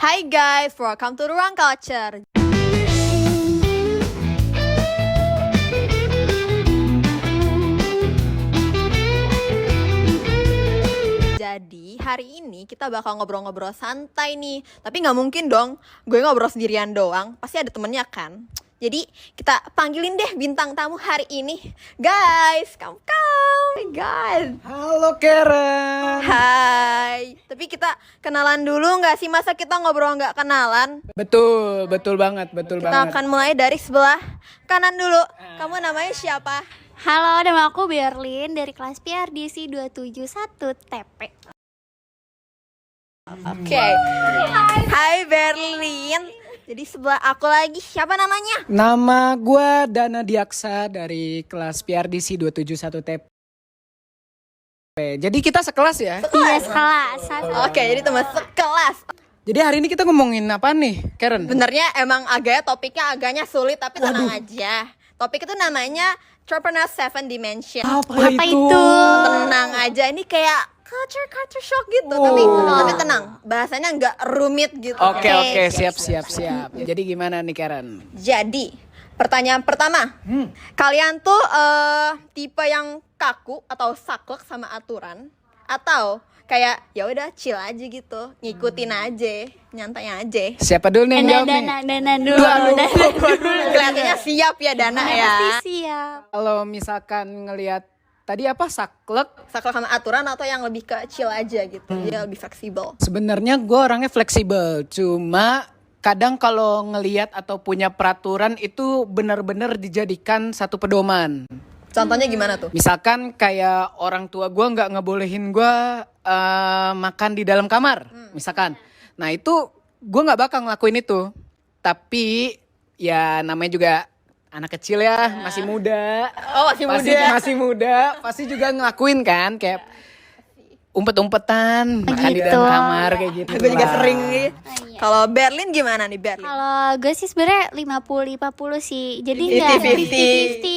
Hai guys, welcome to Ruang Culture. Jadi hari ini kita bakal ngobrol-ngobrol santai nih. Tapi nggak mungkin dong gue ngobrol sendirian doang. Pasti ada temennya kan. Jadi kita panggilin deh bintang tamu hari ini. Guys, come. My God. Halo Karen. Hai. Tapi kita kenalan dulu nggak sih? Masa kita ngobrol nggak kenalan? Betul banget. Kita akan mulai dari sebelah kanan dulu. Kamu namanya siapa? Halo, nama aku Berlin dari kelas PRDC 271 TP. Oke. Hai Berlin. Jadi sebelah aku lagi siapa namanya? Nama gue Dana Diaksa dari kelas PRDC 271 TP. Jadi kita sekelas ya? Iya, sekelas. Oke, jadi teman sekelas. Jadi hari ini kita ngomongin apa nih, Karen? Sebenarnya emang topiknya agaknya sulit, tapi tenang aja. Topik itu namanya Entrepreneur 7 Dimension. Apa itu? Tenang aja, ini kayak culture shock gitu. Tapi tenang, bahasanya nggak rumit gitu. Oke, siap. Jadi gimana nih Karen? Jadi pertanyaan pertama, kalian tuh tipe yang kaku atau saklek sama aturan, atau kayak ya udah chill aja gitu, ngikutin aja, nyantai aja. Siapa dulu nih yang jawab nih? Dana dulu. Kelihatannya siap ya Dana ya. Pasti siap. Kalau misalkan ngelihat tadi apa saklek? Saklek sama aturan atau yang lebih ke chill aja gitu, dia lebih fleksibel. Sebenarnya gue orangnya fleksibel, cuma kadang kalau ngelihat atau punya peraturan itu benar-benar dijadikan satu pedoman. Contohnya gimana tuh? Misalkan kayak orang tua gue nggak ngebolehin gue makan di dalam kamar, misalkan. Nah itu gue nggak bakal ngelakuin itu. Tapi ya namanya juga anak kecil ya, masih muda. Oh masih muda. Pasti juga ngelakuin kan, kayak umpet-umpetan, makan di dalam kamar kayak gitu. Gue juga lah. sering nih. Kalau Berlin gimana nih Berlin? Kalau gue sih sebenarnya 50-50 sih. Jadi 50-50.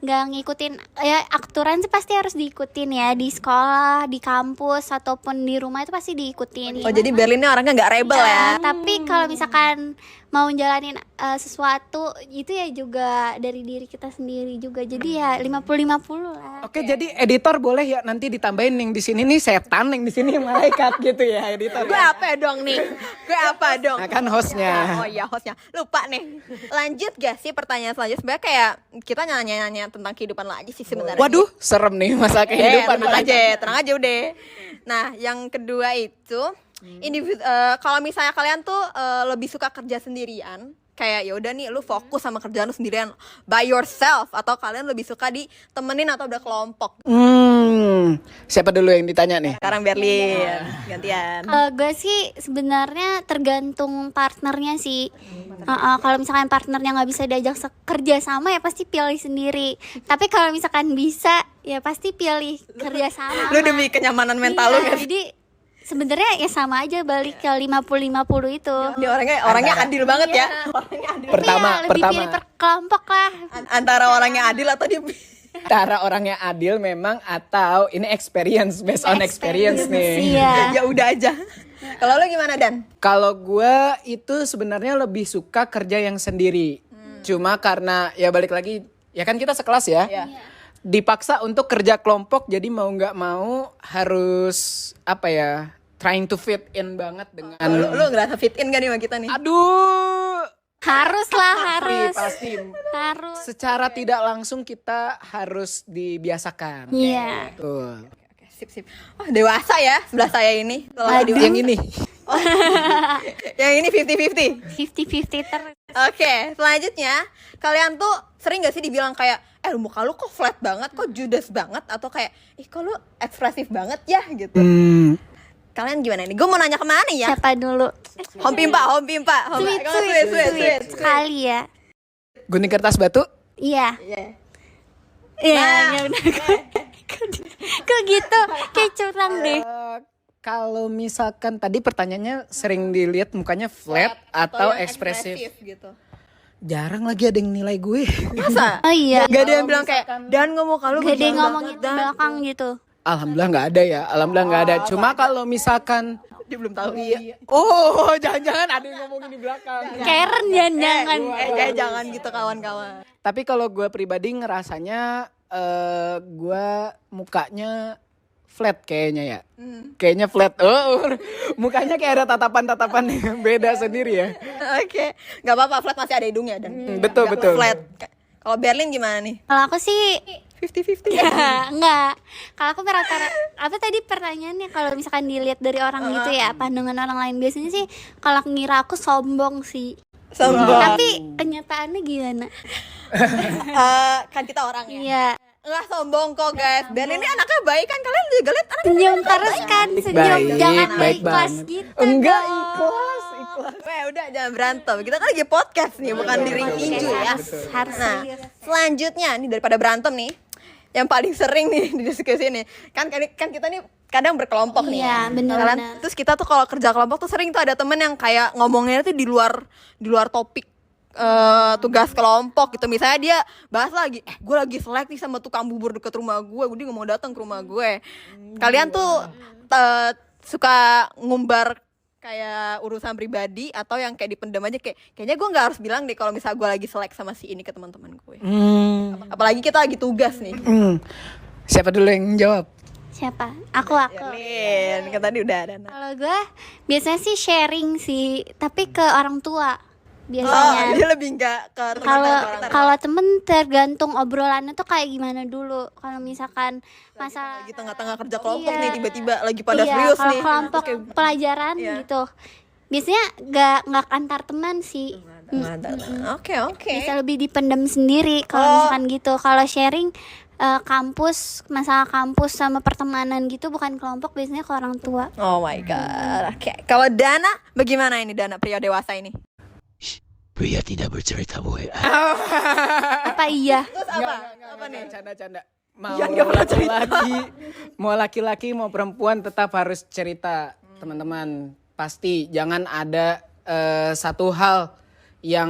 nggak ngikutin ya, aturan sih pasti harus diikutin ya, di sekolah, di kampus ataupun di rumah itu pasti diikutin. Oh jadi Berlin ini orangnya nggak rebel ya? Tapi kalau misalkan mau jalanin sesuatu itu ya juga dari diri kita sendiri juga. Jadi ya 50-50 lah. Oke, jadi editor boleh ya nanti ditambahin yang di sini nih setan, yang di sini malaikat gitu ya editor. Gue apa dong nih? Gue apa dong? Nah, kan hostnya. Oh iya hostnya. Lupa nih. Lanjut gak sih pertanyaan selanjutnya? Sebenarnya kayak kita nanya-nanya tentang kehidupan lagi sih sebenarnya. Waduh, serem nih masa kehidupan. Tenang aja udah. Nah, yang kedua itu kalau misalnya kalian tuh lebih suka kerja sendirian, kayak ya udah nih lu fokus sama kerjaan lu sendirian by yourself, atau kalian lebih suka ditemenin atau udah kelompok? Siapa dulu yang ditanya nih? Sekarang Berlin, gantian. Gue sih sebenarnya tergantung partnernya sih. Kalau misalkan partnernya nggak bisa diajak kerja sama ya pasti pilih sendiri. Tapi kalau misalkan bisa ya pasti pilih kerja sama. Lu demi kenyamanan mental lu kan? Jadi sebenarnya ya sama aja, balik ke 50-50 itu. Dia orangnya adil banget ya. Orangnya adil. Pertama, lebih pilih per kelompok lah. Antara orangnya adil atau dia Cara orangnya adil memang, atau ini experience, based on experience nih. Iya. ya udah aja. Kalau lu gimana Dan? Kalau gue itu sebenarnya lebih suka kerja yang sendiri. Cuma karena ya balik lagi, ya kan kita sekelas ya. Iya. Dipaksa untuk kerja kelompok, jadi mau nggak mau harus apa ya, trying to fit in banget dengan. Lu ngerasa fit in gak nih sama kita nih? Aduh. Harus. Pasti. Harus. Secara tidak langsung kita harus dibiasakan. Iya. Betul. Oke, sip. Oh, dewasa ya sebelah saya ini. Yang ini. Yang ini 50-50. 50-50 terus. Oke, selanjutnya kalian tuh sering gak sih dibilang kayak muka lu kok flat banget, kok judes banget, atau kayak kok lu ekspresif banget ya gitu. Kalian gimana nih? Gue mau nanya kemana ya? Siapa dulu? Home Pimpa. Sweet sekali ya. Gunting kertas batu. Iya. Nah. Ya udah. Kok gitu? Kayak curang deh. Kalau misalkan tadi pertanyaannya sering dilihat mukanya flat atau yang ekspresif. gitu. Jarang lagi ada yang nilai gue. Masa? Oh iya. Gak ada yang bilang kayak Dan ngomong kalau Gak ada yang ngomongin di belakang gitu. Alhamdulillah nggak ada ya. Alhamdulillah nggak ada. Cuma kalau misalkan Dia belum tahu. oh, jangan-jangan ada yang ngomongin di belakang. Karen jangan. Jangan gitu kawan-kawan. Tapi kalau gue pribadi ngerasanya gue mukanya flat kayaknya ya. Kayaknya flat. Oh, mukanya kayak ada tatapan-tatapan yang beda sendiri ya. Oke, nggak apa-apa, flat masih ada hidungnya dan Betul, nggak betul. flat. Kalau Berlin gimana nih? Kalau aku sih 50-50 ya, enggak. Kalau aku rata-rata apa tadi pertanyaannya, kalau misalkan dilihat dari orang gitu ya, pandangan orang lain biasanya sih kalau ngira aku sombong sih. Sombong. Tapi kenyataannya gimana? Kan kita orang ya. Iya. Nggak sombong kok guys. Berlin ini anaknya baik kan? Kalian juga lihat anaknya Senyum terus kan, senyum. Baik, Jangan baik ikhlas banget. gitu. Enggak dong. ikhlas. Weh, udah jangan berantem. Kita kan lagi podcast nih, bukan di ring tinju ya. Harus Nah, serius. selanjutnya nih daripada berantem nih, yang paling sering nih di diskusi ini kan kita nih kadang berkelompok nih. Iya, ya. benar-benar. Kan? Terus kita tuh kalau kerja kelompok tuh sering tuh ada temen yang kayak ngomongnya tuh di luar topik tugas kelompok gitu. Misalnya dia bahas lagi, gue lagi selek nih sama tukang bubur deket rumah gue nggak mau datang ke rumah gue. Kalian tuh suka ngumbar kayak urusan pribadi atau yang kayak dipendam aja, kayaknya gue nggak harus bilang deh kalau misalnya gue lagi selek sama si ini ke teman-teman gue. Apalagi kita lagi tugas nih. Siapa dulu yang jawab? Siapa? Aku. Lin, kan tadi udah ada. Kalau gue biasanya sih sharing sih, tapi ke orang tua Oh, biasanya. dia lebih nggak ke Kalau temen tergantung obrolannya tuh kayak gimana dulu. Kalau misalkan masalah lagi tengah-tengah kerja kelompok Iya. nih tiba-tiba lagi pada iya, serius kalau nih. kelompok Terus pelajaran Iya. gitu. Biasanya nggak antar teman sih. Oke. Bisa lebih dipendam sendiri kalau misalkan gitu. Kalau sharing kampus, masalah kampus sama pertemanan gitu bukan kelompok, biasanya ke orang tua. Oh my god. Oke. Kalau Dana, bagaimana ini Dana pria dewasa ini? Pria tidak bercerita boy. Apa iya? Terus apa nih? Canda-canda. Yang nggak pernah cerita. Mau laki-laki mau perempuan tetap harus cerita, teman-teman. Pasti jangan ada satu hal yang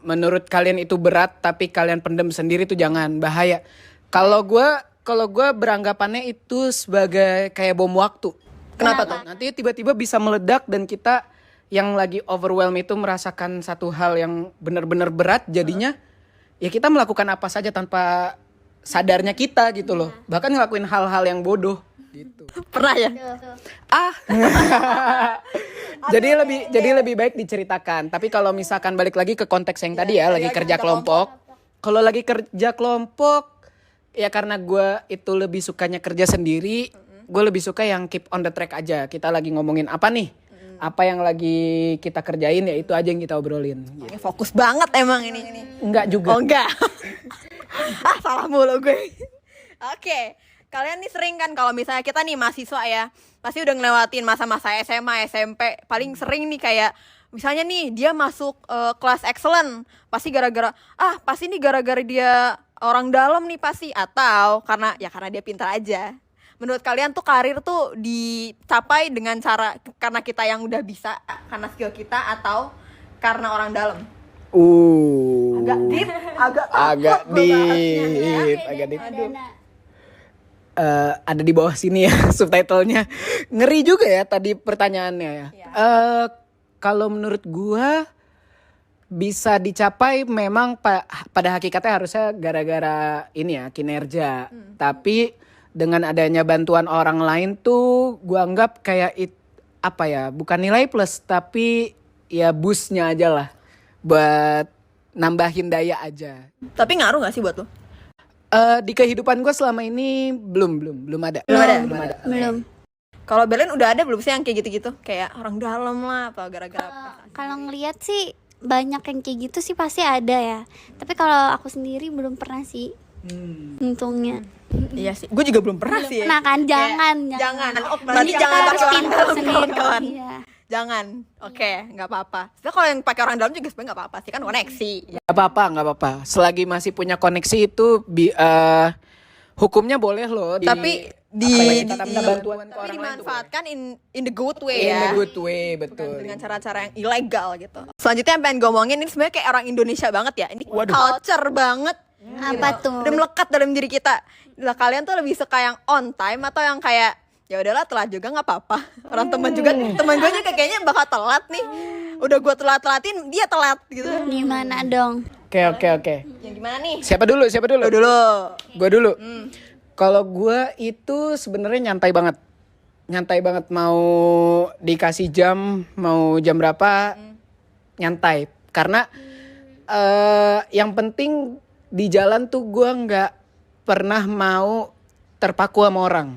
menurut kalian itu berat tapi kalian pendem sendiri, tuh jangan, bahaya. Kalau gue beranggapannya itu sebagai kayak bom waktu. Kenapa tuh? Nanti tiba-tiba bisa meledak dan kita yang lagi overwhelm itu merasakan satu hal yang benar-benar berat, jadinya ya kita melakukan apa saja tanpa sadarnya kita gitu loh. Bahkan ngelakuin hal-hal yang bodoh gitu. Pernah ya? Jadi lebih baik diceritakan. Tapi kalau misalkan balik lagi ke konteks yang tadi ya, lagi kerja kelompok. Kalau lagi kerja kelompok ya karena gue itu lebih sukanya kerja sendiri, gue lebih suka yang keep on the track aja. Kita lagi ngomongin apa nih? Apa yang lagi kita kerjain ya itu aja yang kita obrolin. Gitu. Fokus banget emang ini. Enggak juga. Oh enggak. Salah mulu gue. Oke. Kalian nih sering kan kalau misalnya kita nih mahasiswa ya, pasti udah ngelewatin masa-masa SMA, SMP. Paling sering nih kayak misalnya nih dia masuk kelas excellent, pasti gara-gara dia orang dalam nih pasti, atau karena dia pintar aja. Menurut kalian tuh karir tuh dicapai dengan cara karena kita yang udah bisa, karena skill kita, atau karena orang dalam? Agak deep. Ada di bawah sini ya subtitlenya. Ngeri juga ya tadi pertanyaannya ya. Kalau menurut gua bisa dicapai memang pada hakikatnya harusnya gara-gara ini ya, kinerja. Tapi dengan adanya bantuan orang lain tuh gua anggap kayak bukan nilai plus tapi ya boostnya aja lah, buat nambahin daya aja. Tapi ngaruh gak sih buat lo? Di kehidupan gue selama ini belum ada. Belum. Kalau Berlin udah ada belum sih yang kayak gitu-gitu? Kayak orang dalam lah, apa gara-gara apa? Kalau ngelihat sih banyak yang kayak gitu sih pasti ada ya. Tapi kalau aku sendiri belum pernah sih. Untungnya. Iya sih, gue juga belum pernah sih. Nah kan jangan. Oh, berarti jangan pakai orang dalam kawan-kawan. Iya. Jangan, oke, nggak apa-apa. Sebenarnya kalau yang pakai orang dalam juga sebenarnya nggak apa-apa sih, kan koneksi. Gak apa-apa. Selagi masih punya koneksi itu hukumnya boleh loh. Tapi bantuan ke orang lain tuh dimanfaatkan in the good way boleh. In ya. the good way, betul. Bukan dengan cara-cara yang ilegal gitu. Selanjutnya yang pengen gue omongin ini sebenarnya kayak orang Indonesia banget ya. Ini culture banget. Apa tuh? Udah melekat dalam diri kita. Lah kalian tuh lebih suka yang on time atau yang kayak ya udahlah telat juga nggak apa-apa. Orang teman gue juga kayaknya bakal telat nih. Udah gue telat-telatin dia telat gitu. Gimana dong? Oke. Yang gimana nih? Siapa dulu? Lu dulu. Gue dulu. Kalau gue itu sebenarnya nyantai banget. Nyantai banget, mau dikasih jam, mau jam berapa, nyantai. Karena yang penting di jalan tuh gue nggak pernah mau terpaku sama orang.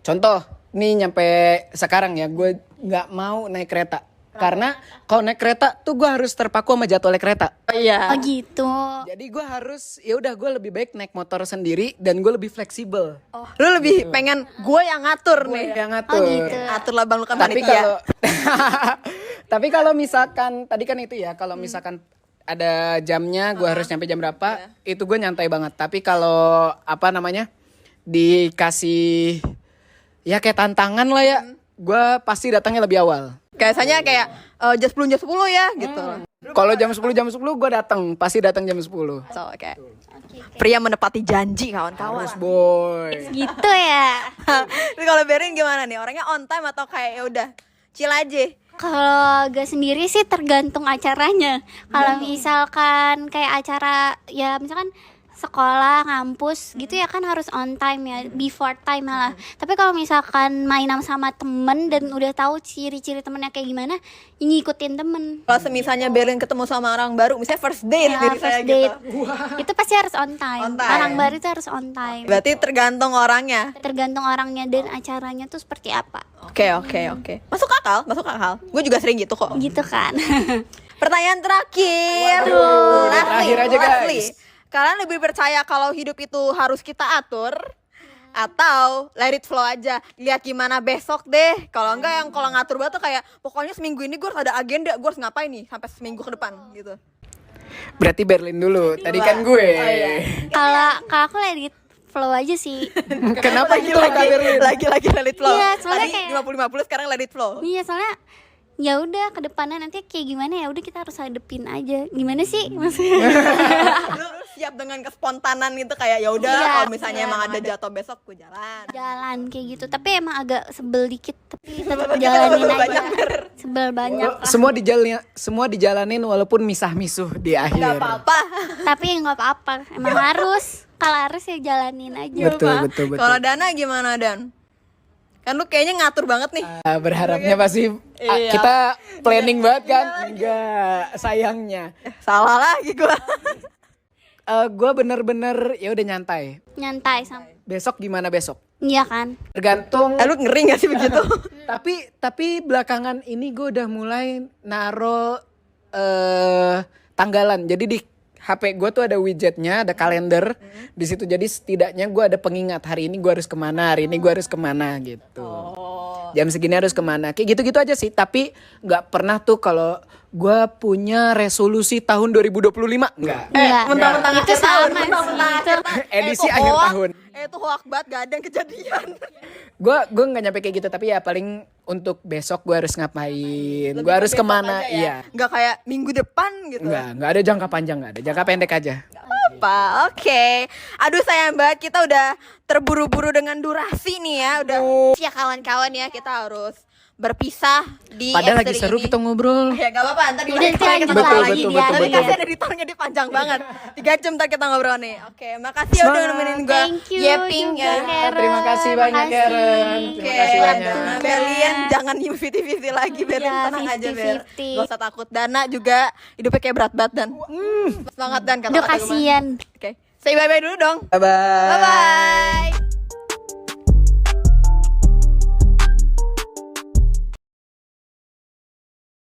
Contoh, nih nyampe sekarang ya, gue nggak mau naik kereta. Karena kalau naik kereta tuh gue harus terpaku sama jadwalnya kereta. Oh iya. Oh gitu. Jadi gue harus, ya udah gue lebih baik naik motor sendiri dan gue lebih fleksibel. Lu lebih pengen gue yang ngatur nih. Yang ngatur. Oh gitu. Atur lah bang, lu kan Tapi panitia. kalau tapi kalau misalkan tadi kan itu ya, kalau misalkan ada jamnya, gue harus nyampe jam berapa, itu gue nyantai banget. Tapi kalau apa namanya dikasih ya kayak tantangan lah ya, gue pasti datangnya lebih awal. Biasanya kayak jam 10 ya gitu. Kalau jam 10 gue datang, pasti datang jam 10. So, oke. Pria menepati janji kawan-kawan. Harus boy. Gitu ya. Terus kalau Berin gimana nih? Orangnya on time atau kayak ya udah chill aja? Kalau gak sendiri sih tergantung acaranya. Kalau misalkan kayak acara ya misalkan sekolah, ngampus gitu ya kan harus on time ya, before time malah. Tapi kalau misalkan main sama temen dan udah tahu ciri-ciri temennya kayak gimana, ya ngikutin temen. Kalau semisalnya Berin ketemu sama orang baru, misalnya first date Ya, dari saya first date. gitu. Itu pasti harus on time. On time. Orang baru itu harus on time. Berarti tergantung orangnya. Tergantung orangnya dan acaranya tuh seperti apa. Oke. Masuk akal. Gue juga sering gitu kok. Gitu kan. Pertanyaan terakhir. Terakhir aja, guys. Leslie. Kalian lebih percaya kalau hidup itu harus kita atur atau let it flow aja, lihat gimana besok deh. Kalau enggak yang kalau ngatur banget tuh kayak pokoknya seminggu ini gue harus ada agenda, gue harus ngapain nih sampai seminggu ke depan gitu. Berarti Berlin dulu. Tadi kan gue. Kalau aku let it flow aja sih. Kenapa gitu Kak Berlin? Lagi let it flow. Iya, soalnya Tadi kayak- 50-50 sekarang let it flow. Iya soalnya ya udah ke depannya nanti kayak gimana ya udah kita harus hadepin aja. Gimana sih maksudnya? Lu siap dengan kespontanan gitu kayak ya udah Iya, kalau misalnya emang ada jatuh besok gue jalan. Jalan kayak gitu. Tapi emang agak sebel dikit tapi tetap jalanin aja. Sebel banyak lah. Semua dijalanin walaupun misah-misuh di akhir. Gak apa-apa. Tapi nggak apa-apa. Emang harus. Kalau harus ya jalanin aja. Betul. Kalau Dana gimana Dan? Kan lu kayaknya ngatur banget nih. Berharapnya pasti Iya. kita planning banget kan? Enggak, sayangnya. Salah lagi gue. Gue bener-bener ya udah nyantai. Nyantai sama. Besok gimana besok? Iya kan? Tergantung. Lu ngeri gak sih begitu? Tapi belakangan ini gue udah mulai naro tanggalan. Jadi di HP gue tuh ada widgetnya, ada kalender di situ. Jadi setidaknya gue ada pengingat hari ini gue harus kemana, hari ini gue harus kemana gitu. Jam segini harus kemana, kayak gitu-gitu aja sih. Tapi nggak pernah tuh kalau gue punya resolusi tahun 2025 nggak. Iya. Mentang-mentang Itu akhir tahun, sama mentang-mentang sih. akhir Itu tahun. Edisi itu akhir hoak. tahun. Itu hoak banget, gak ada yang kejadian. Gue nggak nyampe kayak gitu, tapi ya paling untuk besok gue harus ngapain, gue harus Besok kemana, aja ya. iya. Gak kayak minggu depan gitu. Nggak ada jangka panjang, nggak ada jangka pendek aja. Apa? Oke. Aduh sayang banget kita udah terburu-buru dengan durasi nih ya. Udah ya kawan-kawan ya, kita harus berpisah di Padahal lagi episode seru ini. kita ngobrol. Ya gak apa-apa, ntar di Udah, next itu kita lanjut ngobrol lagi, lagi. betul, Tadi betul. kasih ada editornya dia panjang banget. 3 jam ntar kita ngobrol nih. Oke, makasih ya udah Semangat. nemenin gue. Thank you Yeping juga, ya. Karen. Terima kasih banyak, Makasih. Karen. Oke, Terima kasih banyak. Nah, Berlian jangan 50-50 lagi, Berlian Ya, tenang aja Ber. 50-50. Gak usah takut. Dana juga hidupnya kayak berat banget Dan. Semangat Dan kata Aduh kasihan. Oke, say bye-bye dulu dong. Bye bye. Bye-bye.